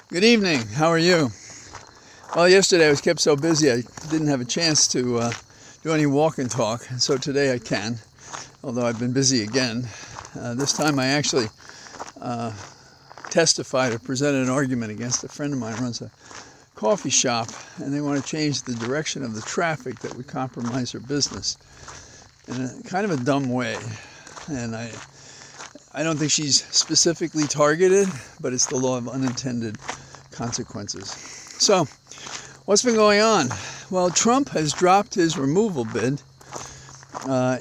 Good evening. How are you? Well, yesterday I was kept so busy I didn't have a chance to do any walk and talk, and so today I can, although I've been busy again. This time I actually testified or presented an argument against a friend of mine who runs a coffee shop, and they want to change the direction of the traffic that would compromise her business in a kind of a dumb way. And I don't think she's specifically targeted, but it's the law of unintended consequences. So, what's been going on? Well, Trump has dropped his removal bid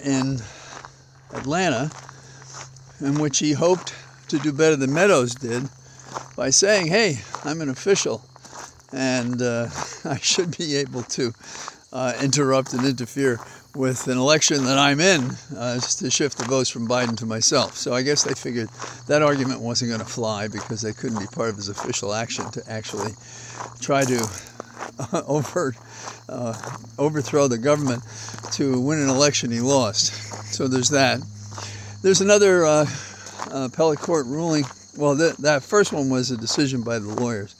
in Atlanta, in which he hoped to do better than Meadows did by saying, hey, I'm an official, and I should be able to interrupt and interfere with an election that I'm in to shift the votes from Biden to myself. So I guess they figured that argument wasn't going to fly because they couldn't be part of his official action to actually try to overthrow the government to win an election he lost. So there's that. There's another appellate court ruling. Well, that first one was a decision by the lawyers.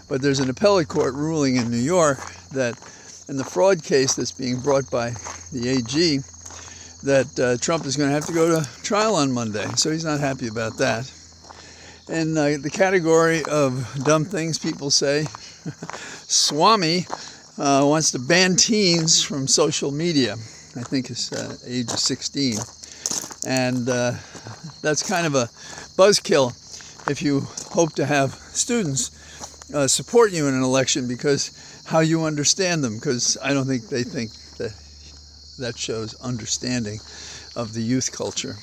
But there's an appellate court ruling in New York that in the fraud case that's being brought by the AG, that Trump is going to have to go to trial on Monday. So he's not happy about that. In the category of dumb things people say, Swami wants to ban teens from social media. I think his age is 16. And that's kind of a buzzkill if you hope to have students support you in an election because how you understand them, because I don't think they think that shows understanding of the youth culture.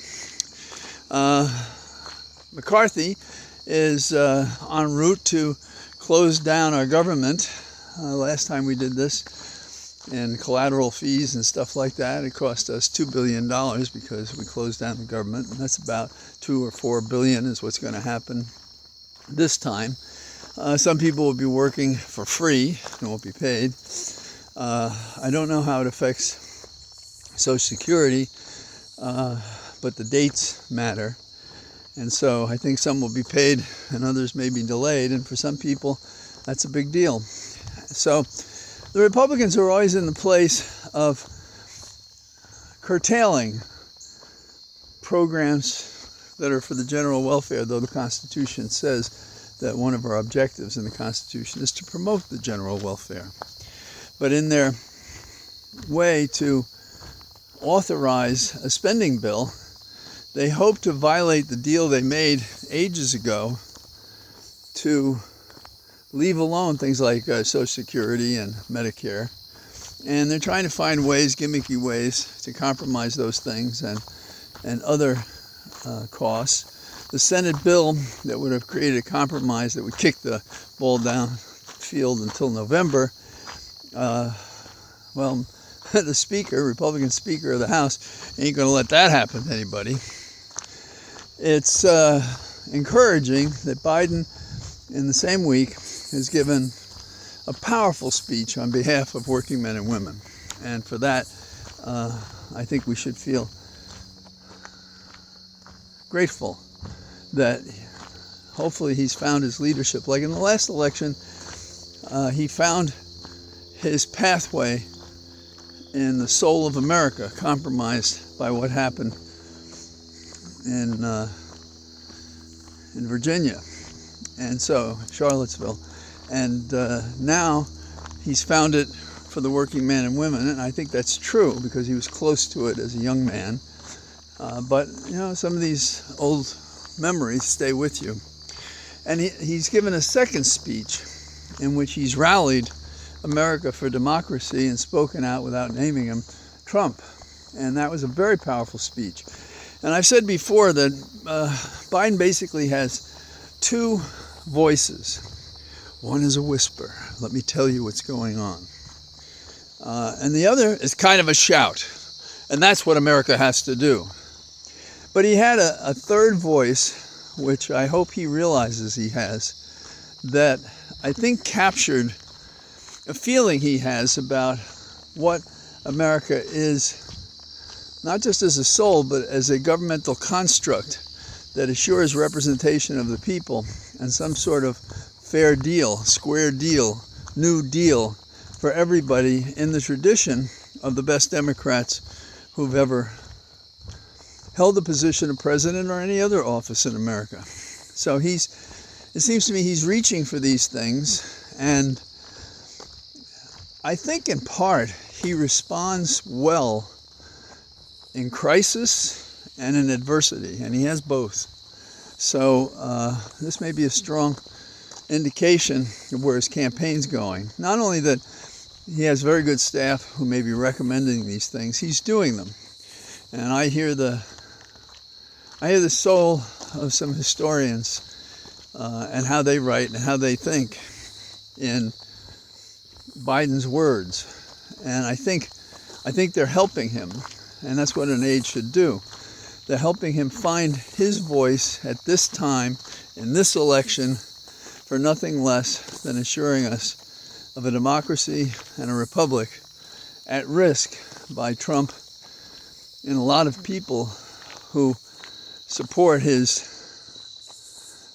McCarthy is en route to close down our government. Last time we did this in collateral fees and stuff like that, it cost us $2 billion because we closed down the government, and that's about $2 or $4 billion is what's going to happen this time. Some people will be working for free and won't be paid. I don't know how it affects Social Security, but the dates matter. And so I think some will be paid and others may be delayed. And for some people, that's a big deal. So the Republicans are always in the place of curtailing programs that are for the general welfare, though the Constitution says that one of our objectives in the Constitution is to promote the general welfare. But in their way to authorize a spending bill, they hope to violate the deal they made ages ago to leave alone things like Social Security and Medicare. And they're trying to find ways, gimmicky ways, to compromise those things and other costs. The Senate bill that would have created a compromise that would kick the ball down field until November, well, the Speaker, Republican Speaker of the House, ain't going to let that happen to anybody. It's encouraging that Biden, in the same week, has given a powerful speech on behalf of working men and women. And for that, I think we should feel grateful that hopefully he's found his leadership. Like in the last election, he found his pathway in the soul of America, compromised by what happened in Virginia, and so Charlottesville. And now he's found it for the working men and women, and I think that's true because he was close to it as a young man. But, you know, some of these old memories stay with you. And he's given a second speech in which he's rallied America for democracy and spoken out without naming him Trump. And that was a very powerful speech. And I've said before that Biden basically has two voices. One is a whisper, let me tell you what's going on. And the other is kind of a shout. And that's what America has to do. But he had a third voice, which I hope he realizes he has, that I think captured a feeling he has about what America is, not just as a soul, but as a governmental construct that assures representation of the people and some sort of fair deal, square deal, new deal for everybody in the tradition of the best Democrats who've ever held the position of president or any other office in America. So it seems to me he's reaching for these things, and I think in part he responds well in crisis and in adversity, and he has both. So this may be a strong indication of where his campaign's going. Not only that he has very good staff who may be recommending these things, he's doing them. And I hear the soul of some historians and how they write and how they think in Biden's words. And I think they're helping him, and that's what an aide should do. They're helping him find his voice at this time, in this election, for nothing less than assuring us of a democracy and a republic at risk by Trump and a lot of people who support his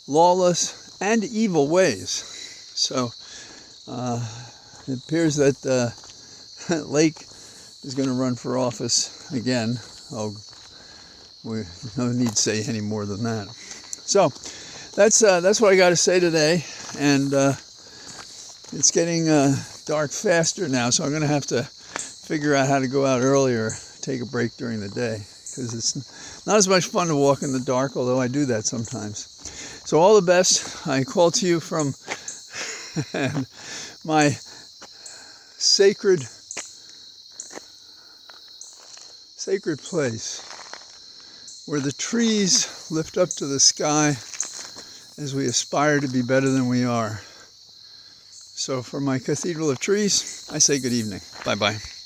lawless and evil ways. So it appears that Lake is going to run for office again. Oh, we no need to say any more than that. So that's what I got to say today, and it's getting dark faster now, so I'm going to have to figure out how to go out earlier, take a break during the day, because it's not as much fun to walk in the dark, although I do that sometimes. So all the best. I call to you from my sacred place, where the trees lift up to the sky as we aspire to be better than we are. So from my cathedral of trees, I say good evening. Bye-bye.